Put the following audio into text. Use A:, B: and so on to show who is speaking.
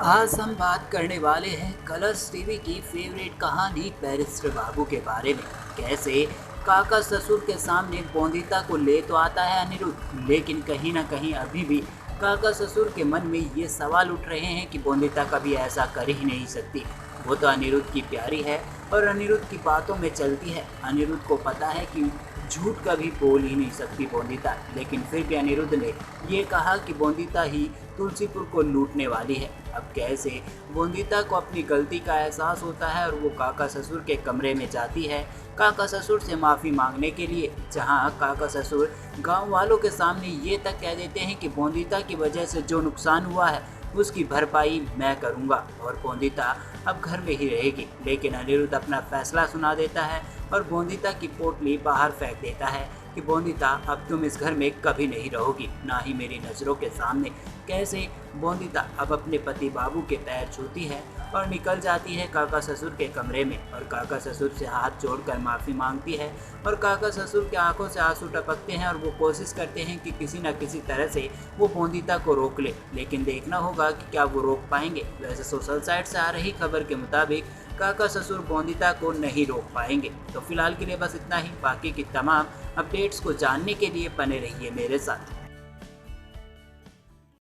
A: आज हम बात करने वाले हैं कलर्स टीवी की फेवरेट कहानी बैरिस्टर बाबू के बारे में। कैसे काका ससुर के सामने बोंदिता को ले तो आता है अनिरुद्ध, लेकिन कहीं ना कहीं अभी भी काका ससुर के मन में ये सवाल उठ रहे हैं कि बोंदिता कभी ऐसा कर ही नहीं सकती। वो तो अनिरुद्ध की प्यारी है और अनिरुद्ध की बातों में चलती है। अनिरुद्ध को पता है कि झूठ कभी बोल ही नहीं सकती बोंदिता, लेकिन फिर भी अनिरुद्ध ने ये कहा कि बोंदिता ही तुलसीपुर को लूटने वाली है। अब कैसे बोंदिता को अपनी गलती का एहसास होता है और वो काका ससुर के कमरे में जाती है काका ससुर से माफ़ी मांगने के लिए, जहां काका ससुर गांव वालों के सामने ये तक कह देते हैं कि बोंदिता की वजह से जो नुकसान हुआ है उसकी भरपाई मैं करूंगा और बोंदिता अब घर में ही रहेगी। लेकिन अनिरुद्ध अपना फैसला सुना देता है और बोंदिता की पोटली बाहर फेंक देता है कि बोंदिता अब तुम इस घर में कभी नहीं रहोगी, ना ही मेरी नज़रों के सामने। कैसे बोंदिता अब अपने पति बाबू के पैर छूती है और निकल जाती है काका ससुर के कमरे में और काका ससुर से हाथ जोड़कर माफ़ी मांगती है और काका ससुर की आंखों से आंसू टपकते हैं और वो कोशिश करते हैं कि किसी न किसी तरह से वो बोंदिता को रोक ले, लेकिन देखना होगा कि क्या वो रोक पाएंगे। वैसे सोशल साइट से आ रही खबर के मुताबिक काका ससुर बोंदिता को नहीं रोक पाएंगे। तो फिलहाल के लिए बस इतना ही। बाकी की तमाम अपडेट्स को जानने के लिए बने रहिए मेरे साथ।